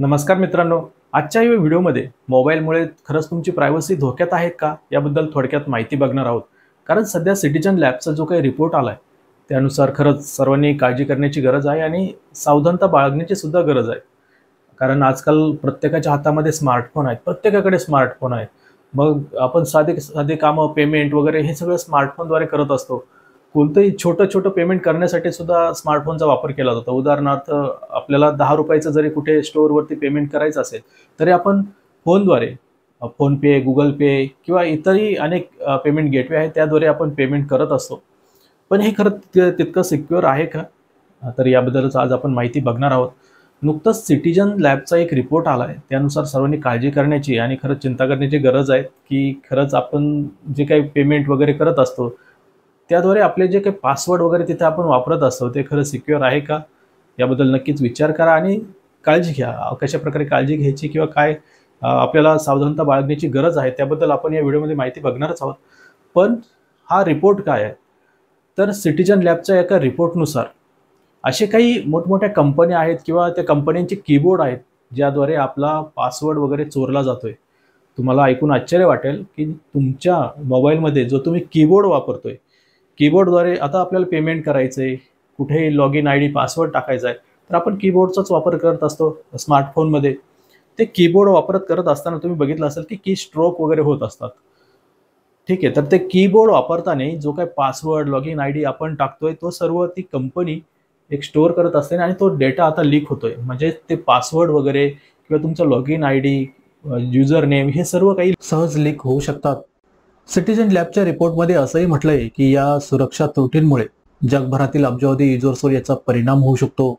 नमस्कार मित्रांनो, आजच्या या व्हिडिओमध्ये मोबाईलमुळे खरंच तुमची प्रायव्हसी धोक्यात आहे का याबद्दल थोडक्यात माहिती बघणार आहोत. कारण सध्या सिटिझन लॅबचा जो काही रिपोर्ट आलाय त्यानुसार खरंच सर्वांनी काळजी करण्याची गरज आहे आणि सावधानता बाळगण्याची सुद्धा गरज आहे. कारण आजकाल प्रत्येकाच्या हातामध्ये स्मार्टफोन आहेत, प्रत्येकाकडे स्मार्टफोन आहे. मग आपण साधे साधे कामं, पेमेंट वगैरे हे सगळं स्मार्टफोनद्वारे करत असतो. कोणतंही छोटं-छोटं पेमेंट करण्यासाठी सुद्धा स्मार्टफोनचा वापर केला जातो. उदाहरणार्थ आपल्याला ₹10 जरी कुठे स्टोअरवरती पेमेंट करायचं असेल, तरी आपण फोनद्वारे फोनपे, गुगल पे किंवा इतरही अनेक पेमेंट गेटवे आहेत त्याद्वारे आपण पेमेंट करत असतो. पण हे खरं तितकं सिक्युअर आहे का? तर याबद्दलच आज आपण माहिती बघणार आहोत. नुकतंच सिटिझन लॅबचा एक रिपोर्ट आला आहे. त्यानुसार सर्वांनी काळजी करण्याची आणि खरंच चिंता करण्याची गरज आहे, की खरंच आपण जे काही पेमेंट वगैरे करत असतो, त्याद्वारे आपले जे काही पासवर्ड वगैरे तिथे आपण वापरत असतो, ते खरं सिक्युअर आहे का? याबद्दल नक्कीच विचार करा आणि काळजी घ्या. कशाप्रकारे काळजी घ्यायची किंवा काय आपल्याला सावधानता बाळगण्याची गरज आहे, त्याबद्दल आपण या व्हिडिओमध्ये माहिती बघणारच आहोत. पण हा रिपोर्ट काय आहे? तर सिटिझन लॅबच्या एका रिपोर्टनुसार असे काही मोठमोठ्या कंपन्या आहेत किंवा त्या कंपन्यांचे कीबोर्ड आहेत, ज्याद्वारे आपला पासवर्ड वगैरे चोरला जातोय. तुम्हाला ऐकून आश्चर्य वाटेल, की तुमच्या मोबाईलमध्ये जो तुम्ही कीबोर्ड वापरतोय, कीबोर्डद्वारे आता आपल्याला पेमेंट करायचं आहे, कुठेही log in I D password टाकायचा आहे, तर आपण कीबोर्डचाच वापर करत असतो स्मार्टफोनमध्ये. ते कीबोर्ड वापरत करत असताना तुम्ही बघितलं असेल, की की स्ट्रोक वगैरे होत असतात. ठीक आहे, तर ते कीबोर्ड वापरताना जो काही password, log in I D आपण टाकतोय, तो सर्व ती कंपनी एक स्टोअर करत असते आणि तो डेटा आता लीक होतोय. म्हणजे ते पासवर्ड वगैरे किंवा तुमचा log in I D, user name हे सर्व काही सहज लीक होऊ शकतात. सिटिझन लॅबच्या रिपोर्टमध्ये असंही म्हटलंय की या सुरक्षा त्रुटींमुळे जगभरातील अब्जावधी युजर्सवर याचा परिणाम होऊ शकतो.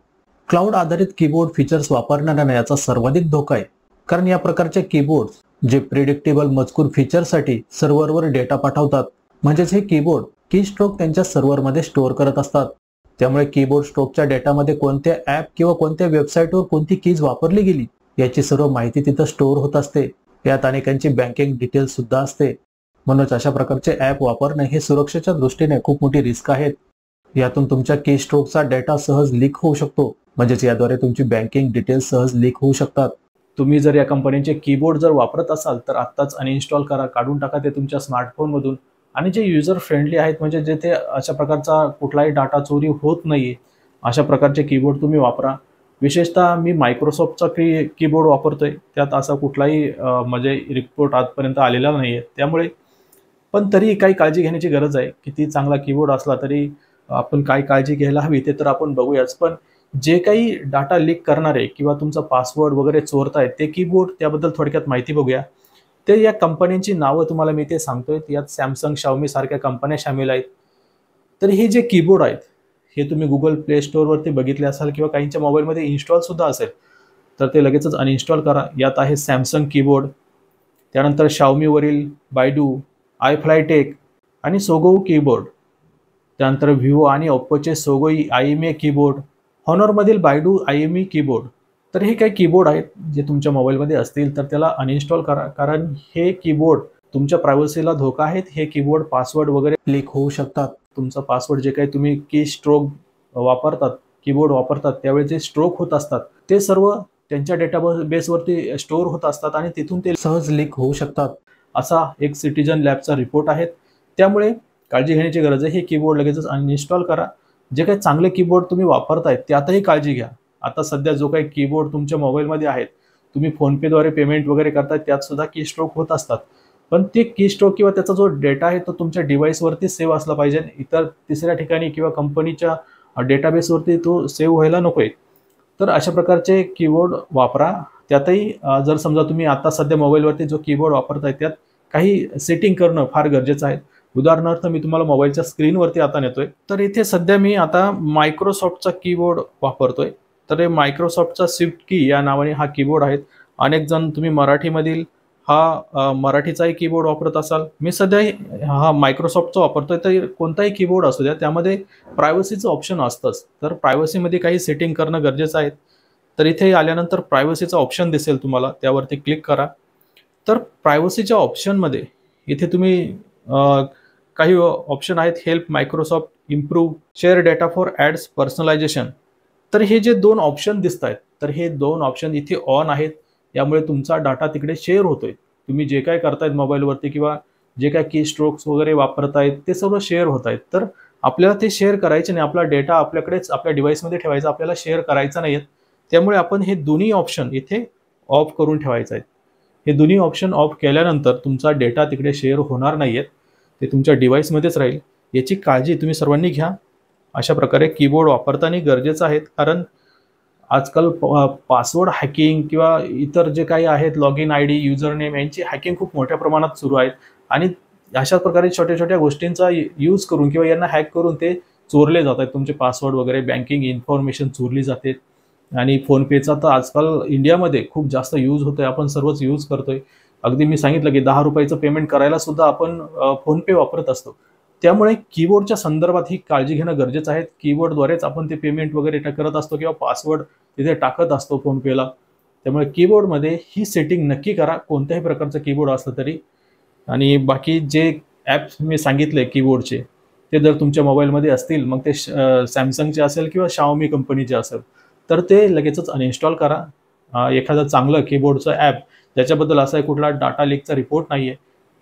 क्लाउड आधारित कीबोर्ड फीचर्स वापरणाऱ्यांना याचा सर्वाधिक धोका आहे, कारण या प्रकारचे कीबोर्ड जे प्रिडिक्टेबल मजकूर फीचरसाठी सर्व्हरवर डेटा पाठवतात. म्हणजेच हे कीबोर्ड की स्ट्रोक त्यांच्या सर्व्हरमध्ये स्टोअर करत असतात. त्यामुळे कीबोर्ड स्ट्रोकच्या डेटामध्ये कोणत्या ॲप किंवा कोणत्या वेबसाईटवर कोणती कीज वापरली गेली याची सर्व माहिती तिथं स्टोअर होत असते. यात अनेकांची बँकिंग डिटेल्स सुद्धा असते. म्हणूनच अशा प्रकारचे ॲप वापरणे हे सुरक्षेच्या दृष्टीने खूप मोठी रिस्क आहेत. यातून तुमच्या की स्ट्रोकचा डेटा सहज लीक होऊ शकतो. म्हणजेच याद्वारे तुमची बँकिंग डिटेल्स सहज लीक होऊ शकतात. तुम्ही जर या कंपनीचे कीबोर्ड जर वापरत असाल तर आत्ताच अनइन्स्टॉल करा, काढून टाका ते तुमच्या स्मार्टफोनमधून. आणि जे युजर फ्रेंडली आहेत, म्हणजे जेथे अशा प्रकारचा कुठलाही डाटा चोरी होत नाहीये, अशा प्रकारचे कीबोर्ड तुम्ही वापरा. विशेषतः मी मायक्रोसॉफ्टचा कीबोर्ड वापरतोय. त्यात असा कुठलाही म्हणजे रिपोर्ट आजपर्यंत आलेला नाहीये. त्यामुळे पण तरी काही काळजी घेण्याची गरज आहे. किती चांगला कीबोर्ड असला तरी आपण काय काळजी घ्यायला हवी ते तर आपण बघूयाच. पण जे काही डाटा लीक करणारे किंवा तुमचा पासवर्ड वगैरे चोरतायत ते कीबोर्ड, त्याबद्दल थोडक्यात माहिती बघूया. ते या कंपन्यांची नावं तुम्हाला मी ते सांगतोय. यात Samsung, Xiaomi सारख्या कंपन्या शामिल आहेत. तर हे जे कीबोर्ड आहेत, हे तुम्ही Google Play Storeवरती बघितले असाल किंवा काहींच्या मोबाईलमध्ये इन्स्टॉल सुद्धा असेल, तर ते लगेचच अनइन्स्टॉल करा. यात आहे Samsung कीबोर्ड, त्यानंतर Xiaomiवरील Baidu, iFlyTek आणि Sogou कीबोर्ड, त्यानंतर Vivo आणि Oppoचे Sogoi IMA कीबोर्ड, Honorमधील Baidu IME कीबोर्ड. तर हे काही कीबोर्ड आहेत जे तुमच्या मोबाईलमध्ये असतील तर त्याला अनइन्स्टॉल करा. कारण हे कीबोर्ड तुमच्या प्रायव्हसीला धोका आहेत. हे कीबोर्ड पासवर्ड वगैरे लीक होऊ शकतात. तुमचा पासवर्ड जे काही तुम्ही की स्ट्रोक वापरतात, कीबोर्ड वापरतात, त्यावेळी जे स्ट्रोक होत असतात ते सर्व त्यांच्या डेटाबेसवरती स्टोअर होत असतात आणि तिथून ते सहज लीक होऊ शकतात. असा एक सिटिझन लॅबचा रिपोर्ट आहे. त्यामुळे काळजी घेण्याची गरज आहे. हे कीबोर्ड लगेचच अनइन्स्टॉल करा. जे काही चांगले कीबोर्ड तुम्ही वापरताय त्यातही काळजी घ्या. आता सध्या जो काही कीबोर्ड तुमच्या मोबाईलमध्ये आहेत, तुम्ही फोनपेद्वारे पेमेंट वगैरे करताय, त्यात सुद्धा की स्ट्रोक होत असतात. पण ते की स्ट्रोक किंवा त्याचा जो डेटा आहे तो तुमच्या डिव्हाइसवरती सेव्ह असला पाहिजे. इतर तिसऱ्या ठिकाणी किंवा कंपनीच्या डेटाबेसवरती तो सेव्ह व्हायला नकोय. तर अशा प्रकारचे कीबोर्ड वापरा. त्यातही जर समजा तुम्ही आता सध्या मोबाईलवरती जो कीबोर्ड वापरताय त्यात काही सेटिंग करणं फार गरजेचं आहे. उदाहरणार्थ मी तुम्हाला मोबाईलच्या स्क्रीनवरती आता नेतोय. तर इथे सध्या मी आता मायक्रोसॉफ्टचा कीबोर्ड वापरतोय. तर हे मायक्रोसॉफ्टचा स्विफ्ट की या नावाने हा कीबोर्ड आहे. अनेक जण तुम्ही मराठीमधील हा मराठीचाही कीबोर्ड वापरत असाल. मी सध्या हा मायक्रोसॉफ्टचा वापरतोय. तर कोणताही कीबोर्ड असू द्या, त्यामध्ये प्रायव्हसीचं ऑप्शन असतंच. तर प्रायव्हसीमध्ये काही सेटिंग करणं गरजेचं आहे. तर इथे आल्यानंतर प्रायव्हसीचा ऑप्शन दिसेल तुम्हाला, त्यावरती क्लिक करा. तर प्रायव्हसीच्या ऑप्शनमध्ये इथे तुम्ही काही ऑप्शन आहेत. Help Microsoft, improve, share data for ads, personalisation. तर हे जे 2 ऑप्शन दिसत आहेत तर हे 2 ऑप्शन इथे ऑन आहेत. यामुळे तुमचा डाटा तिकडे शेअर होतोय. तुम्ही जे काही करतायत मोबाईलवरती किंवा जे काही की स्ट्रोक्स वगैरे वापरतायत ते सर्व शेअर होत आहेत. तर आपल्याला ते शेअर करायचे नाही. आपला डेटा आपल्याकडेच आपल्या डिव्हाइसमध्ये ठेवायचा, आपल्याला शेअर करायचा नाहीये. त्यामुळे आपण हे दोन्ही ऑप्शन इथे ऑफ करून ठेवायचे आहेत. हे दोन्ही ऑप्शन ऑफ केल्यानंतर तुमचा डेटा तिकडे शेअर होणार नाहीयेत. ते तुमच्या डिव्हाइसमध्येच राहील. याची काळजी तुम्ही सर्वांनी घ्या. अशा प्रकारे कीबोर्ड वापरताना गरजेचं आहे. कारण आजकाल पासवर्ड हॅकिंग किंवा इतर जे काही आहेत लॉगिन आयडी, युजर नेम यांची हॅकिंग खूप मोठ्या प्रमाणात सुरू आहेत आणि अशा प्रकारे छोट्या-छोट्या गोष्टींचा यूज करून किंवा यांना हॅक करून ते चोरले जात आहेत. तुमचे पासवर्ड वगैरे बँकिंग इन्फॉर्मेशन चोरली जाते आणि फोनपेचा तर आजकाल इंडियामध्ये खूप जास्त यूज होतोय. आपण सर्वच यूज करतोय. अगदी मी सांगितलं की ₹10 पेमेंट करायला सुद्धा आपण फोनपे वापरत असतो. त्यामुळे कीबोर्डच्या संदर्भात ही काळजी घेणं गरजेचं आहे. कीबोर्डद्वारेच आपण ते पेमेंट वगैरे करत असतो किंवा पासवर्ड तिथे टाकत असतो फोनपेला. त्यामुळे कीबोर्डमध्ये ही सेटिंग नक्की करा. कोणत्याही प्रकारचं कीबोर्ड असलं तरी. आणि बाकी जे ॲप्स मी सांगितले कीबोर्डचे, ते जर तुमच्या मोबाईलमध्ये असतील, मग ते Samsungचे असेल किंवा Xiaomi कंपनीचे असेल, तर ते लगेचच अनइन्स्टॉल करा. एखादं चांगलं कीबोर्डचं ॲप, ज्याच्याबद्दल असा कुठला डाटा लीकचा रिपोर्ट नाही आहे,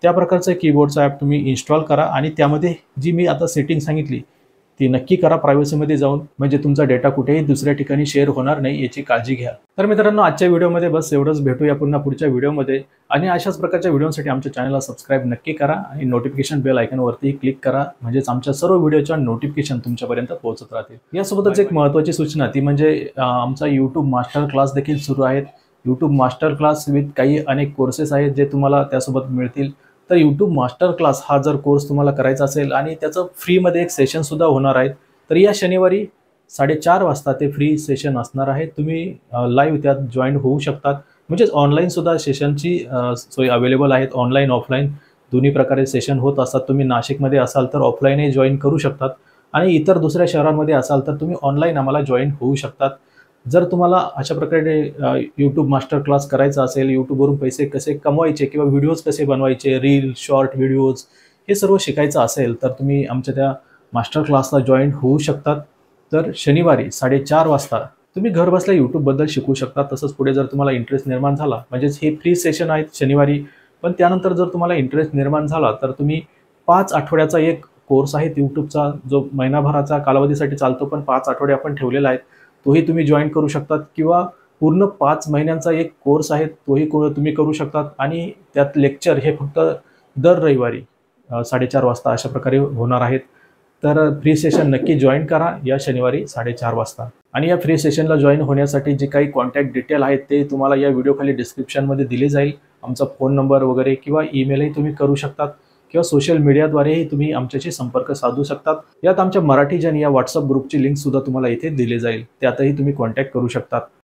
त्या प्रकारचं कीबोर्डचं ॲप तुम्ही इन्स्टॉल करा आणि त्यामध्ये जी मी आता सेटिंग सांगितली, ती नक्की करा प्रायव्हसीमध्ये जाऊन. म्हणजे तुमचा डेटा कुठेही दुसऱ्या ठिकाणी शेअर होणार नाही याची काळजी घ्या. तर मित्रांनो, आजच्या व्हिडिओमध्ये बस एवढंच. भेटूया पुन्हा पुढच्या व्हिडिओमध्ये आणि अशाच प्रकारच्या व्हिडिओसाठी आमच्या चॅनलला सबस्क्राईब नक्की करा आणि नोटिफिकेशन बेल आयकॉनवरती क्लिक करा. म्हणजेच आमच्या सर्व व्हिडिओच्या नोटिफिकेशन तुमच्यापर्यंत पोहोचत राहतील. यासोबतच एक महत्त्वाची सूचना, ती म्हणजे आमचा यूट्यूब मास्टर क्लास देखील सुरू आहेत. यूट्यूब मास्टर क्लास विथ काही अनेक कोर्सेस आहेत जे तुम्हाला त्यासोबत मिळतील. तर यूट्यूब मास्टर क्लास हा जर कोर्स तुम्हाला करायचा असेल आणि त्याचं फ्रीमध्ये एक सेशनसुद्धा होणार आहे, तर या शनिवारी 4:30 वाजता ते फ्री सेशन असणार आहे. तुम्ही लाईव्ह त्यात जॉईन होऊ शकतात. म्हणजेच ऑनलाईनसुद्धा सेशनची सोय अवेलेबल आहेत. ऑनलाईन, ऑफलाईन दोन्ही प्रकारे सेशन होत असतात. तुम्ही नाशिकमध्ये असाल तर ऑफलाईनही जॉईन करू शकतात आणि इतर दुसऱ्या शहरांमध्ये असाल तर तुम्ही ऑनलाईन आम्हाला जॉईन होऊ शकतात. जर तुम्हाला अशा प्रकारे यूट्यूब मास्टर क्लास करायचा असेल, यूट्यूबवरून पैसे कसे कमवायचे किंवा व्हिडिओज कसे बनवायचे, रील, शॉर्ट व्हिडिओज हे सर्व शिकायचं असेल, तर तुम्ही आमच्या त्या मास्टर क्लासला जॉईन होऊ शकतात. तर शनिवारी 4:30 वाजता तुम्ही घरबसल्या यूट्यूबबद्दल शिकू शकता. तसंच पुढे जर तुम्हाला इंटरेस्ट निर्माण झाला, म्हणजेच हे फ्री सेशन आहेत शनिवारी, पण त्यानंतर जर तुम्हाला इंटरेस्ट निर्माण झाला, तर तुम्ही 5 आठवड्याचा एक कोर्स आहे यूट्यूबचा, जो महिनाभराचा कालावधीसाठी चालतो, पण 5 आठवडे आपण ठेवलेला आहे. तोही तुम्ही जॉईन करू शकतात किंवा पूर्ण 5 महिन्यांचा एक कोर्स आहे, तोही तुम्ही करू शकतात आणि त्यात लेक्चर हे फक्त दर रविवारी 4:30 वाजता अशा प्रकारे होणार आहेत. तर फ्री सेशन नक्की जॉईन करा या शनिवारी 4:30 वाजता. आणि या फ्री सेशनला जॉईन होण्यासाठी जे काही कॉन्टॅक्ट डिटेल आहेत ते तुम्हाला या व्हिडिओखाली डिस्क्रिप्शनमध्ये दिले जाईल. आमचा फोन नंबर वगैरे किंवा ईमेलही तुम्ही करू शकतात किंवा सोशल मीडियाद्वारेही तुम्ही आमच्याशी संपर्क साधू शकतात. यात आमच्या मराठी जन या व्हॉट्सअप ग्रुपची लिंकसुद्धा तुम्हाला इथे दिली जाईल. त्यातही तुम्ही कॉन्टॅक्ट करू शकतात.